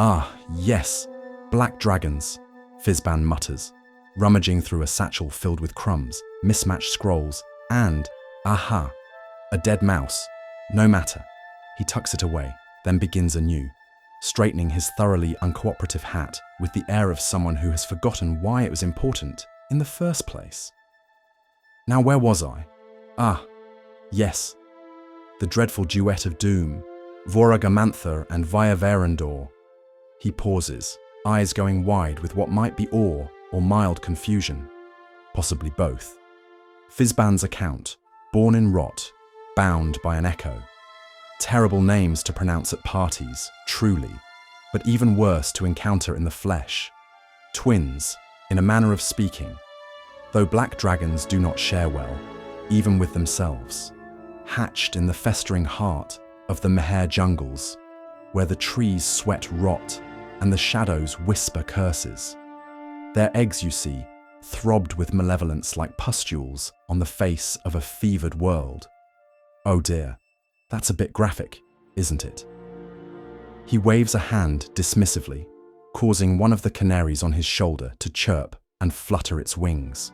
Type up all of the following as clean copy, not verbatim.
Ah, yes, black dragons, Fizban mutters, rummaging through a satchel filled with crumbs, mismatched scrolls, and, aha, a dead mouse. No matter. He tucks it away, then begins anew, straightening his thoroughly uncooperative hat with the air of someone who has forgotten why it was important in the first place. Now where was I? Ah, yes, the dreadful duet of doom, Voaraghamanthar and Waervaerendor. He pauses, eyes going wide with what might be awe or mild confusion, possibly both. Fizban's account, born in rot, bound by an echo. Terrible names to pronounce at parties, truly, but even worse to encounter in the flesh. Twins, in a manner of speaking, though black dragons do not share well, even with themselves, hatched in the festering heart of the Meher jungles, where the trees sweat rot and the shadows whisper curses. Their eggs, you see, throbbed with malevolence like pustules on the face of a fevered world. Oh dear, that's a bit graphic, isn't it? He waves a hand dismissively, causing one of the canaries on his shoulder to chirp and flutter its wings.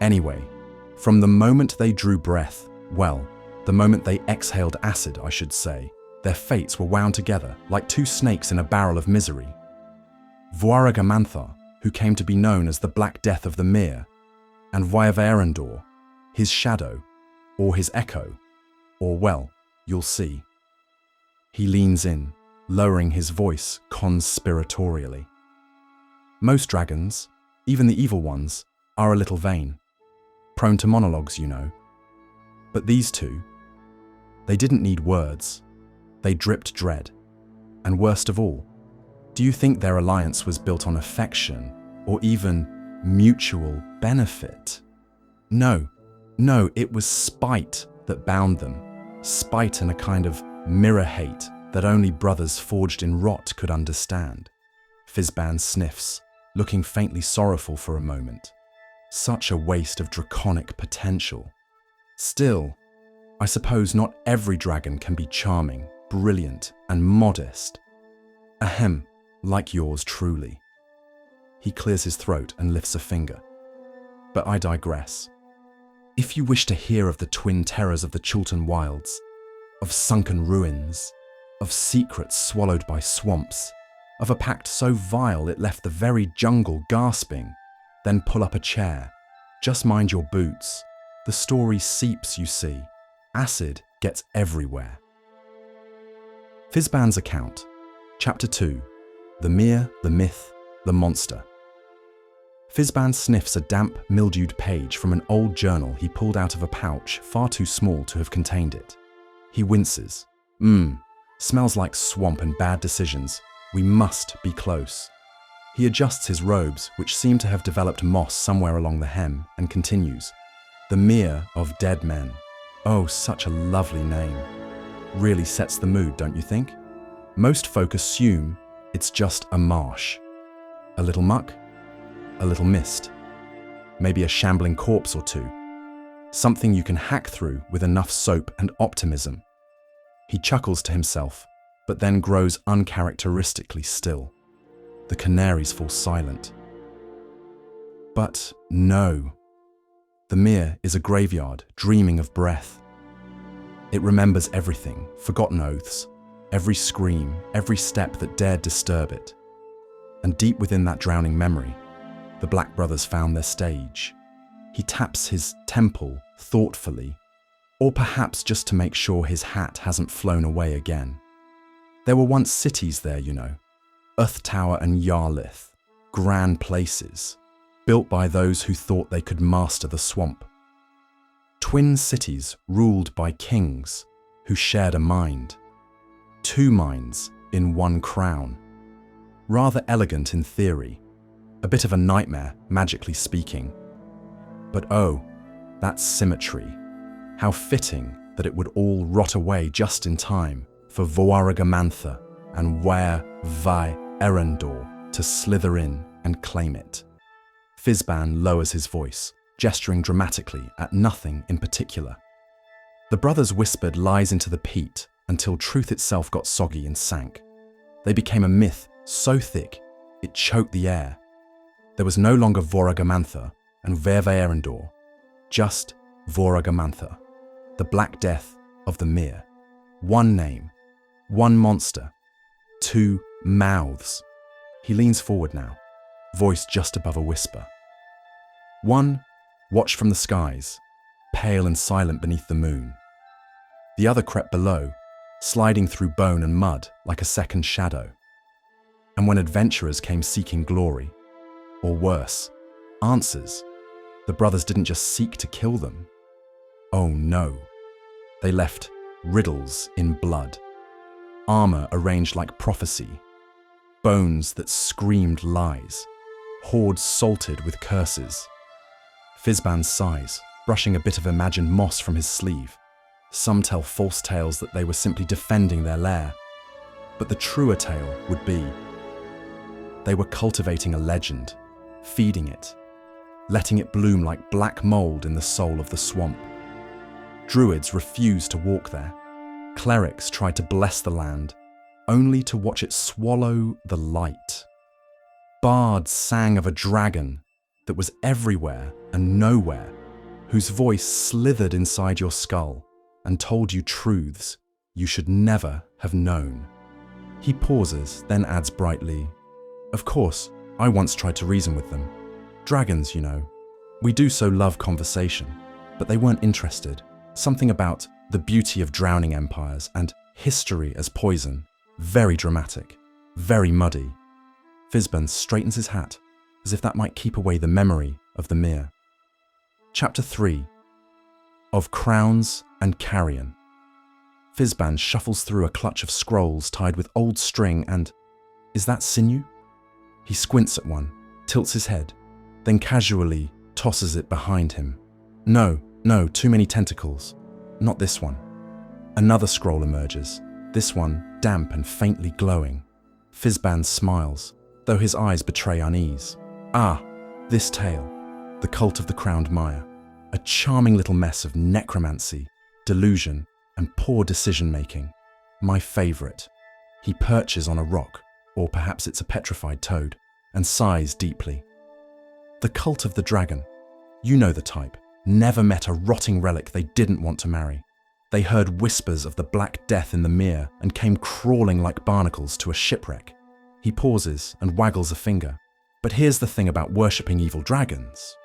Anyway, from the moment they drew breath, well, the moment they exhaled acid, I should say, their fates were wound together like two snakes in a barrel of misery. Voaraghamanthar, who came to be known as the Black Death of the Mirror, and Waervaerendor, his shadow, or his echo, or well, you'll see. He leans in, lowering his voice conspiratorially. Most dragons, even the evil ones, are a little vain. Prone to monologues, you know. But these two, they didn't need words. They dripped dread. And worst of all, do you think their alliance was built on affection or even mutual benefit? No, it was spite that bound them. Spite and a kind of mirror hate that only brothers forged in rot could understand. Fizban sniffs, looking faintly sorrowful for a moment. Such a waste of draconic potential. Still, I suppose not every dragon can be charming, brilliant, and modest. Ahem, like yours truly. He clears his throat and lifts a finger. But I digress. If you wish to hear of the twin terrors of the Chultan wilds, of sunken ruins, of secrets swallowed by swamps, of a pact so vile it left the very jungle gasping, then pull up a chair. Just mind your boots. The story seeps, you see. Acid gets everywhere. Fizban's account, Chapter 2, The Mere, the Myth, the Monster. Fizban sniffs a damp, mildewed page from an old journal he pulled out of a pouch far too small to have contained it. He winces. Smells like swamp and bad decisions. We must be close. He adjusts his robes, which seem to have developed moss somewhere along the hem, and continues. The Mere of Dead Men. Oh, such a lovely name. Really sets the mood, don't you think? Most folk assume it's just a marsh. A little muck, a little mist, maybe a shambling corpse or two. Something you can hack through with enough soap and optimism. He chuckles to himself, but then grows uncharacteristically still. The canaries fall silent. But no. The Mere is a graveyard dreaming of breath. It remembers everything, forgotten oaths, every scream, every step that dared disturb it. And deep within that drowning memory, the Black Brothers found their stage. He taps his temple thoughtfully, or perhaps just to make sure his hat hasn't flown away again. There were once cities there, you know, Tower and Yarlith, grand places, built by those who thought they could master the swamp. Twin cities ruled by kings who shared a mind. Two minds in one crown. Rather elegant in theory, a bit of a nightmare, magically speaking. But oh, that symmetry. How fitting that it would all rot away just in time for Voaraghamanthar and Waervaerendor to slither in and claim it. Fizban lowers his voice, gesturing dramatically at nothing in particular. The brothers whispered lies into the peat until truth itself got soggy and sank. They became a myth so thick it choked the air. There was no longer Voaraghamanthar and Waervaerendor, just Voaraghamanthar, the Black Death of the Mere. One name, one monster, two mouths. He leans forward now, voice just above a whisper. One watched from the skies, pale and silent beneath the moon. The other crept below, sliding through bone and mud like a second shadow. And when adventurers came seeking glory, or worse, answers, the brothers didn't just seek to kill them. Oh no. They left riddles in blood, armor arranged like prophecy, bones that screamed lies, hordes salted with curses. Fizban sighs, brushing a bit of imagined moss from his sleeve. Some tell false tales that they were simply defending their lair, but the truer tale would be they were cultivating a legend, feeding it, letting it bloom like black mold in the soul of the swamp. Druids refused to walk there. Clerics tried to bless the land, only to watch it swallow the light. Bards sang of a dragon that was everywhere and nowhere, whose voice slithered inside your skull and told you truths you should never have known. He pauses, then adds brightly, "Of course, I once tried to reason with them. Dragons, you know. We do so love conversation, but they weren't interested. Something about the beauty of drowning empires and history as poison. Very dramatic, very muddy." Fizban straightens his hat, as if that might keep away the memory of the Mere. Chapter 3 of Crowns and Carrion. Fizban shuffles through a clutch of scrolls tied with old string and... Is that sinew? He squints at one, tilts his head, then casually tosses it behind him. No, too many tentacles. Not this one. Another scroll emerges, this one damp and faintly glowing. Fizban smiles, though his eyes betray unease. Ah, this tale, the cult of the crowned mire. A charming little mess of necromancy, delusion, and poor decision-making. My favourite. He perches on a rock, or perhaps it's a petrified toad, and sighs deeply. The cult of the dragon. You know the type. Never met a rotting relic they didn't want to marry. They heard whispers of the Black Death in the Mere and came crawling like barnacles to a shipwreck. He pauses and waggles a finger. But here's the thing about worshipping evil dragons.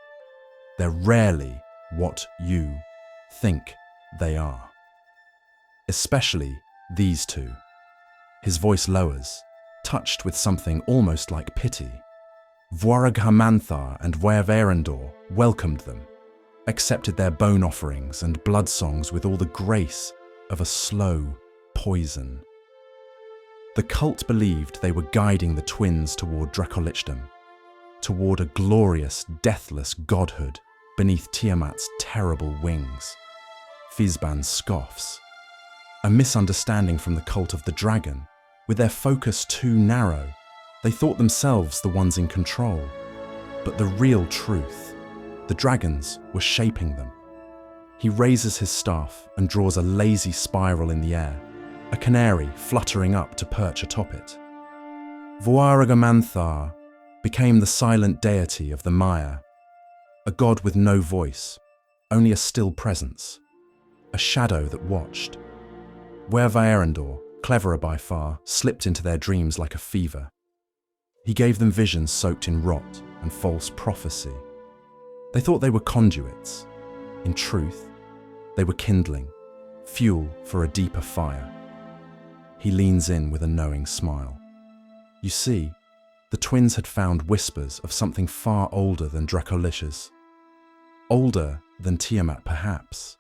They're rarely what you think they are. Especially these two. His voice lowers, touched with something almost like pity. Voaraghamanthar and Waervaerendor welcomed them, accepted their bone offerings and blood songs with all the grace of a slow poison. The cult believed they were guiding the twins toward Dracolichdom, toward a glorious, deathless godhood beneath Tiamat's terrible wings. Fizban scoffs. A misunderstanding from the cult of the dragon, with their focus too narrow. They thought themselves the ones in control. But the real truth, the dragons were shaping them. He raises his staff and draws a lazy spiral in the air, a canary fluttering up to perch atop it. Voaraghamanthar became the silent deity of the mire, a god with no voice, only a still presence, a shadow that watched. Waervaerendor, cleverer by far, slipped into their dreams like a fever. He gave them visions soaked in rot and false prophecy. They thought they were conduits. In truth, they were kindling, fuel for a deeper fire. He leans in with a knowing smile. You see, the twins had found whispers of something far older than Dracolicious. Older than Tiamat, perhaps.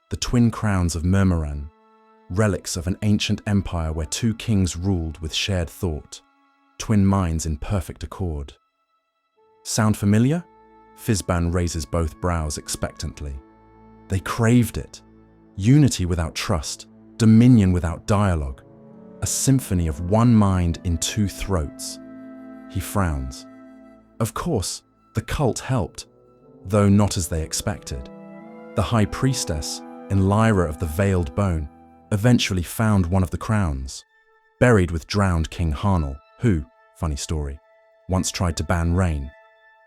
The twin crowns of Murmuran, relics of an ancient empire where two kings ruled with shared thought, twin minds in perfect accord. Sound familiar? Fizban raises both brows expectantly. They craved it. Unity without trust, dominion without dialogue, a symphony of one mind in two throats. He frowns. Of course, The cult helped, though not as they expected. The high priestess, Lyra of the Veiled Bone, eventually found one of the crowns, buried with drowned King Harnal, who, funny story, once tried to ban rain.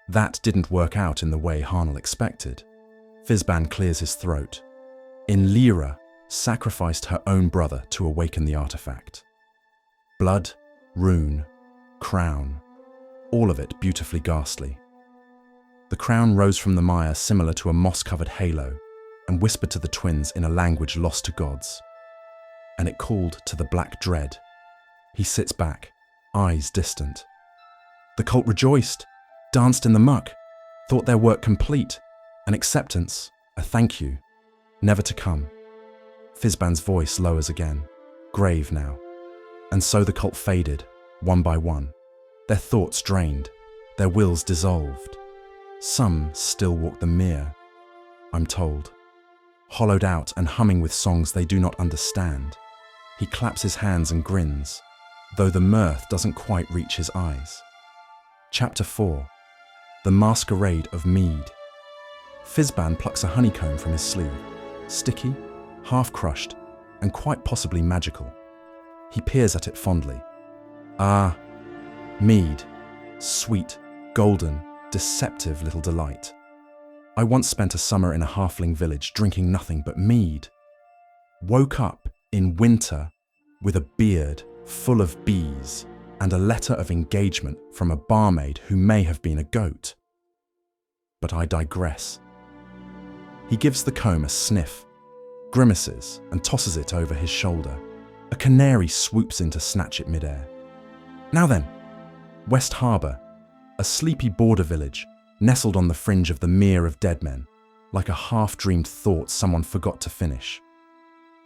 That didn't work out in the way Harnal expected. Fizban clears his throat. Lyra sacrificed her own brother to awaken the artifact. Blood, rune, crown, all of it beautifully ghastly. The crown rose from the mire similar to a moss-covered halo and whispered to the twins in a language lost to gods. And it called to the Black Dread. He sits back, eyes distant. The cult rejoiced, danced in the muck, thought their work complete, an acceptance, a thank you, never to come. Fizban's voice lowers again, grave now. And so the cult faded, one by one, their thoughts drained, their wills dissolved. Some still walk the mere, I'm told, hollowed out and humming with songs they do not understand. He claps his hands and grins, though the mirth doesn't quite reach his eyes. Chapter 4. The Masquerade of Mead. Fizban plucks a honeycomb from his sleeve, sticky, half-crushed, and quite possibly magical. He peers at it fondly. Ah, mead, sweet, golden, deceptive little delight. I once spent a summer in a halfling village drinking nothing but mead. Woke up in winter with a beard full of bees and a letter of engagement from a barmaid who may have been a goat. But I digress. He gives the comb a sniff, grimaces and tosses it over his shoulder. A canary swoops in to snatch it midair. Now then, West Harbour, a sleepy border village nestled on the fringe of the Mere of Dead Men, like a half-dreamed thought someone forgot to finish.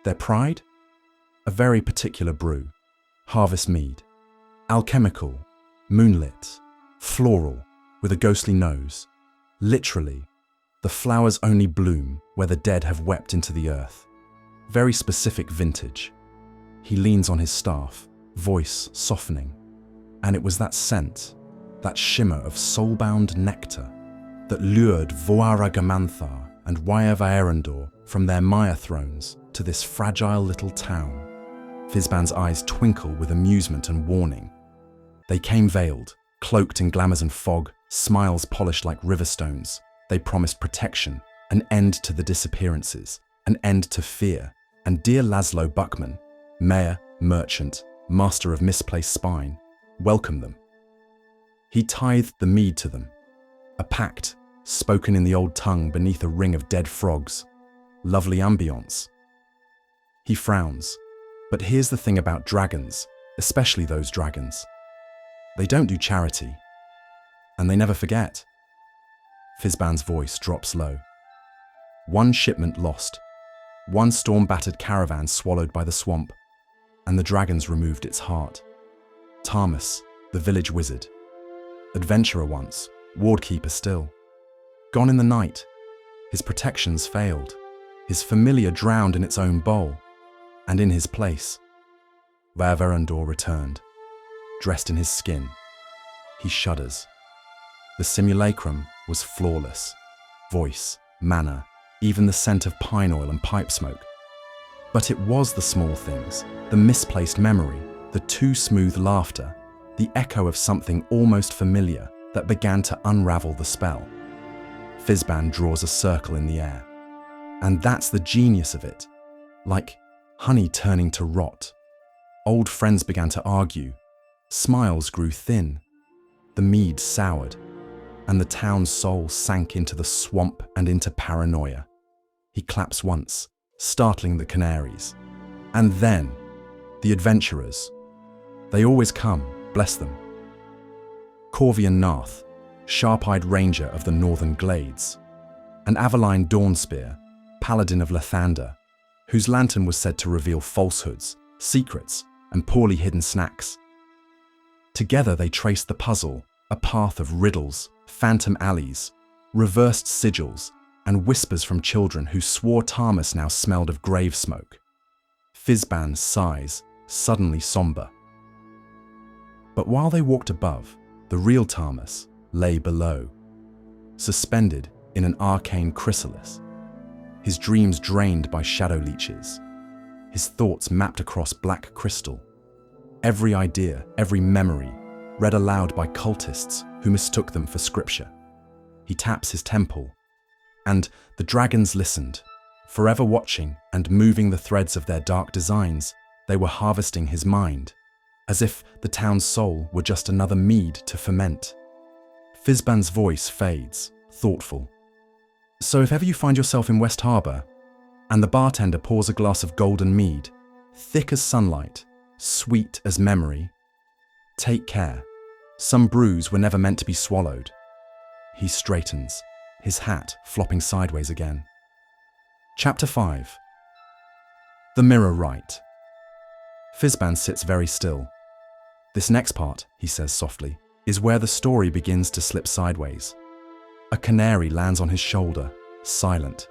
Their pride? A very particular brew, harvest mead. Alchemical, moonlit, floral, with a ghostly nose. Literally, the flowers only bloom where the dead have wept into the earth. Very specific vintage. He leans on his staff, voice softening. And it was that scent, that shimmer of soul-bound nectar, that lured Voaraghamanthar and Waervaerendor from their mire thrones to this fragile little town. Fizban's eyes twinkle with amusement and warning. They came veiled, cloaked in glamours and fog, smiles polished like river stones. They promised protection, an end to the disappearances, an end to fear. And dear Laszlo Buckman, mayor, merchant, master of misplaced spine, welcome them. He tithed the mead to them, a pact spoken in the old tongue beneath a ring of dead frogs. Lovely ambience. He frowns, but here's the thing about dragons, especially those dragons. They don't do charity, and they never forget. Fizban's voice drops low. One shipment lost, one storm-battered caravan swallowed by the swamp, and the dragons removed its heart. Tarmus, the village wizard. Adventurer once, wardkeeper still. Gone in the night, his protections failed, his familiar drowned in its own bowl, and in his place, Waervaerendor returned, dressed in his skin. He shudders. The simulacrum was flawless. Voice, manner, even the scent of pine oil and pipe smoke. But it was the small things, the misplaced memory, the too smooth laughter, the echo of something almost familiar that began to unravel the spell. Fizban draws a circle in the air. And that's the genius of it. Like honey turning to rot. Old friends began to argue. Smiles grew thin. The mead soured. And the town's soul sank into the swamp and into paranoia. He claps once, startling the canaries. And then, the adventurers. They always come, bless them. Corvian Narth, sharp-eyed ranger of the northern glades. And Aveline Dawnspear, paladin of Lathander, whose lantern was said to reveal falsehoods, secrets, and poorly hidden snacks. Together they traced the puzzle, a path of riddles, phantom alleys, reversed sigils, and whispers from children who swore Tarmus now smelled of grave smoke. Fizban sighs, suddenly somber. But while they walked above, the real Tarmus lay below, suspended in an arcane chrysalis. His dreams drained by shadow leeches. His thoughts mapped across black crystal. Every idea, every memory, read aloud by cultists who mistook them for scripture. He taps his temple, and the dragons listened, forever watching and moving the threads of their dark designs. They were harvesting his mind, as if the town's soul were just another mead to ferment. Fizban's voice fades, thoughtful. So if ever you find yourself in West Harbour, and the bartender pours a glass of golden mead, thick as sunlight, sweet as memory, take care. Some brews were never meant to be swallowed. He straightens, his hat flopping sideways again. Chapter 5. The Mirror Rite. Fizban sits very still. This next part, he says softly, is where the story begins to slip sideways. A canary lands on his shoulder, silent.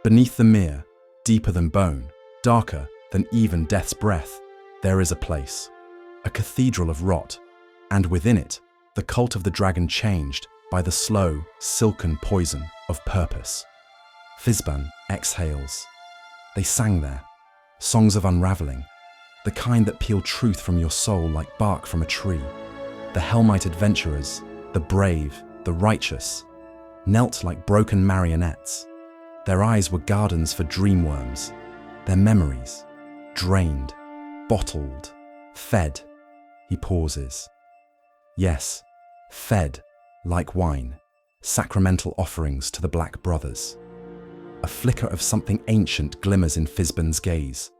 Beneath the mere, deeper than bone, darker than even death's breath, there is a place, a cathedral of rot, and within it, the cult of the dragon changed by the slow, silken poison of purpose. Fizban exhales. They sang there, songs of unraveling, the kind that peel truth from your soul like bark from a tree. The Helmite adventurers, the brave, the righteous, knelt like broken marionettes. Their eyes were gardens for dream worms, their memories, drained, bottled, fed. He pauses. Yes, fed, like wine, sacramental offerings to the Black Brothers. A flicker of something ancient glimmers in Fizban's gaze,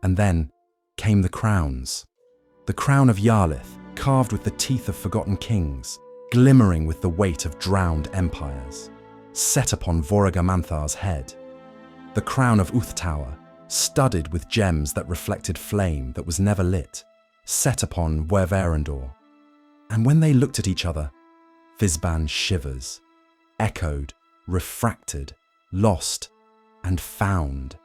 and then came the crowns. The crown of Yarlith, carved with the teeth of forgotten kings, glimmering with the weight of drowned empires, set upon Voaraghamanthar's head. The crown of Uthtower, studded with gems that reflected flame that was never lit, set upon Waervaerendor. And when they looked at each other, Fizban shivers, echoed, refracted, lost, and found.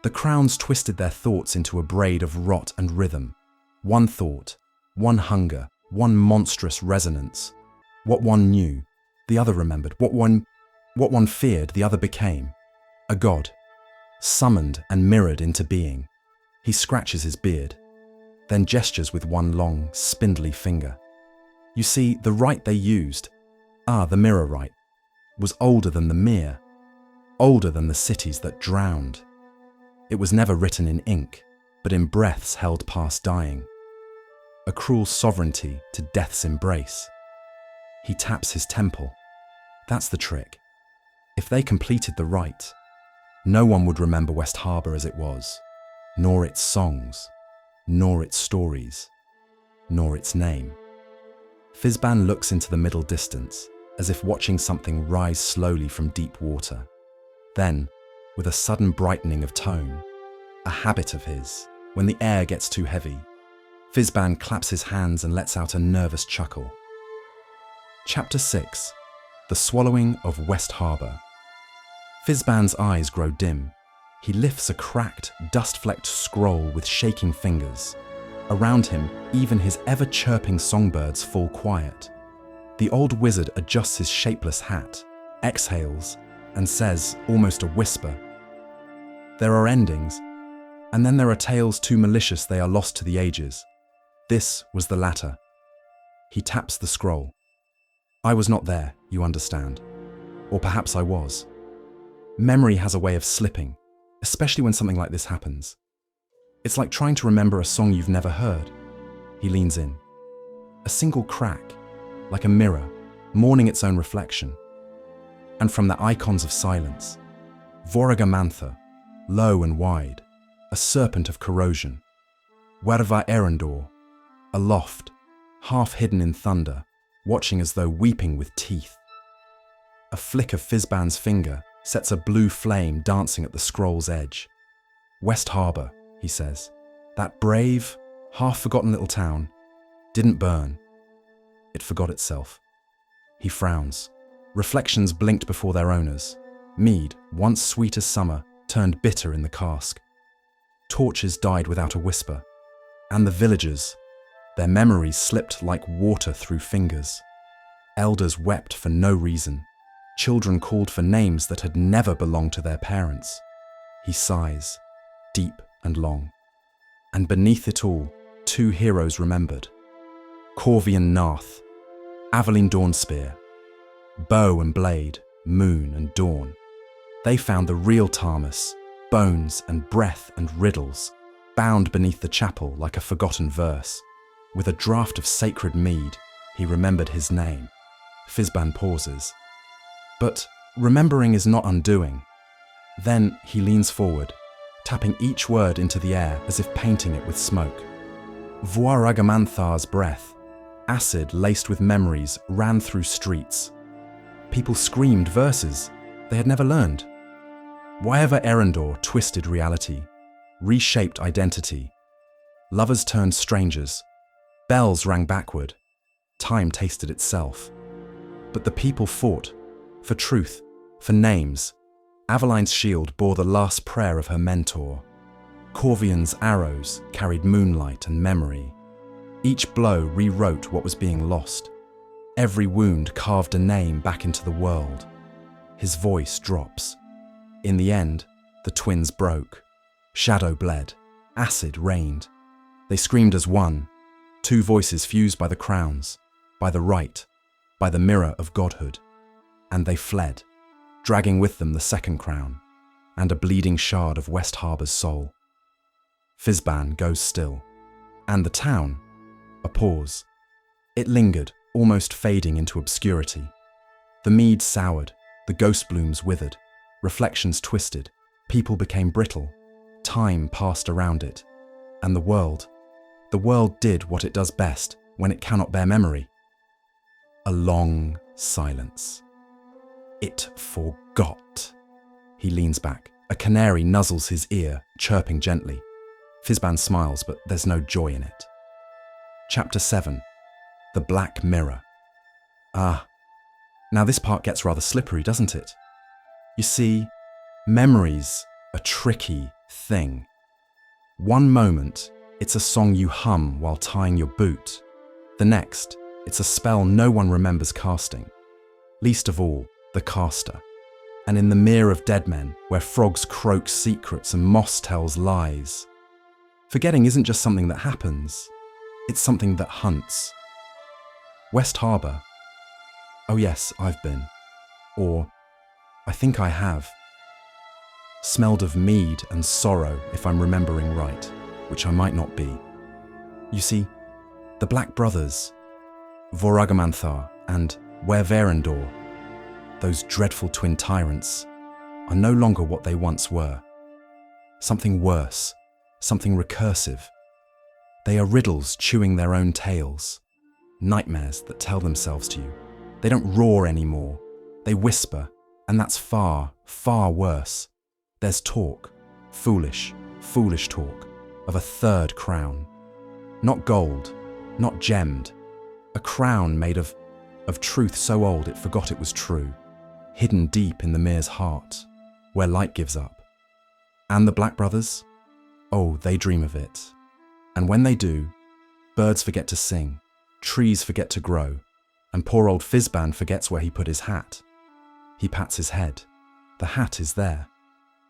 The crowns twisted their thoughts into a braid of rot and rhythm. One thought, one hunger, one monstrous resonance. What one knew, the other remembered. What one feared, the other became. A god, summoned and mirrored into being. He scratches his beard, then gestures with one long, spindly finger. You see, the rite they used, the Mirror Rite, was older than the mere, older than the cities that drowned. It was never written in ink, but in breaths held past dying. A cruel sovereignty to death's embrace. He taps his temple. That's the trick. If they completed the rite, no one would remember West Harbour as it was, nor its songs, nor its stories, nor its name. Fizban looks into the middle distance, as if watching something rise slowly from deep water. Then, with a sudden brightening of tone, a habit of his, when the air gets too heavy, Fizban claps his hands and lets out a nervous chuckle. Chapter 6. The Swallowing of West Harbour. Fizban's eyes grow dim. He lifts a cracked, dust-flecked scroll with shaking fingers. Around him, even his ever-chirping songbirds fall quiet. The old wizard adjusts his shapeless hat, exhales, and says, almost a whisper, "There are endings, and then there are tales too malicious they are lost to the ages. This was the latter." He taps the scroll. I was not there, you understand. Or perhaps I was. Memory has a way of slipping, especially when something like this happens. It's like trying to remember a song you've never heard. He leans in. A single crack, like a mirror, mourning its own reflection. And from the icons of silence, Voaraghamanthar, low and wide, a serpent of corrosion. Waervaerendor, aloft, half hidden in thunder, watching as though weeping with teeth. A flick of Fizban's finger sets a blue flame dancing at the scroll's edge. West Harbour, he says, that brave, half-forgotten little town, didn't burn. It forgot itself. He frowns. Reflections blinked before their owners. Mead, once sweet as summer, turned bitter in the cask. Torches died without a whisper. And the villagers, their memories slipped like water through fingers. Elders wept for no reason. Children called for names that had never belonged to their parents. He sighs, deep and long. And beneath it all, two heroes remembered. Corvian Narth, Aveline Dawnspear, bow and blade, moon and dawn. They found the real Tarmus, bones and breath and riddles, bound beneath the chapel like a forgotten verse. With a draught of sacred mead, he remembered his name. Fizban pauses. But remembering is not undoing. Then he leans forward, tapping each word into the air as if painting it with smoke. Voaraghamanthar's breath, acid laced with memories, ran through streets. People screamed verses they had never learned. Waervaerendor twisted reality, reshaped identity. Lovers turned strangers. Bells rang backward. Time tasted itself. But the people fought, for truth, for names. Aveline's shield bore the last prayer of her mentor. Corvian's arrows carried moonlight and memory. Each blow rewrote what was being lost. Every wound carved a name back into the world. His voice drops. In the end, the twins broke. Shadow bled. Acid rained. They screamed as one. Two voices fused by the crowns, by the rite, by the mirror of godhood. And they fled, dragging with them the second crown, and a bleeding shard of West Harbour's soul. Fizban goes still, and the town, a pause. It lingered, almost fading into obscurity. The mead soured, the ghost blooms withered, reflections twisted, people became brittle, time passed around it, and the world did what it does best when it cannot bear memory. A long silence. It forgot. He leans back. A canary nuzzles his ear, chirping gently. Fizban smiles, but there's no joy in it. Chapter 7. The Black Mirror. Now this part gets rather slippery, doesn't it? You see, memory's a tricky thing. One moment, it's a song you hum while tying your boot. The next, it's a spell no one remembers casting. Least of all, the caster. And in the mere of dead men, where frogs croak secrets and moss tells lies. Forgetting isn't just something that happens, it's something that hunts. West Harbour. Oh yes, I've been. Or, I think I have. Smelled of mead and sorrow, if I'm remembering right, which I might not be. You see, the Black Brothers, Voaraghamanthar and Waervaerendor, those dreadful twin tyrants, are no longer what they once were. Something worse, something recursive. They are riddles chewing their own tails, nightmares that tell themselves to you. They don't roar anymore, they whisper, and that's far, far worse. There's talk, foolish, foolish talk, of a third crown. Not gold, not gemmed, a crown made of truth so old it forgot it was true, hidden deep in the Mirror's heart, where light gives up. And the Black Brothers? Oh, they dream of it. And when they do, birds forget to sing, trees forget to grow, and poor old Fizban forgets where he put his hat. He pats his head. The hat is there,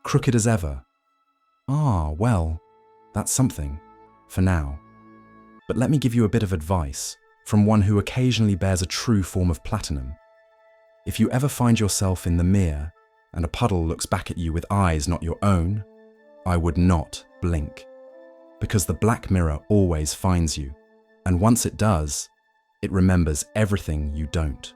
crooked as ever. Ah, well, that's something, for now. But let me give you a bit of advice from one who occasionally bears a true form of platinum. If you ever find yourself in the mirror and a puddle looks back at you with eyes not your own, I would not blink. Because the Black Mirror always finds you, and once it does, it remembers everything you don't.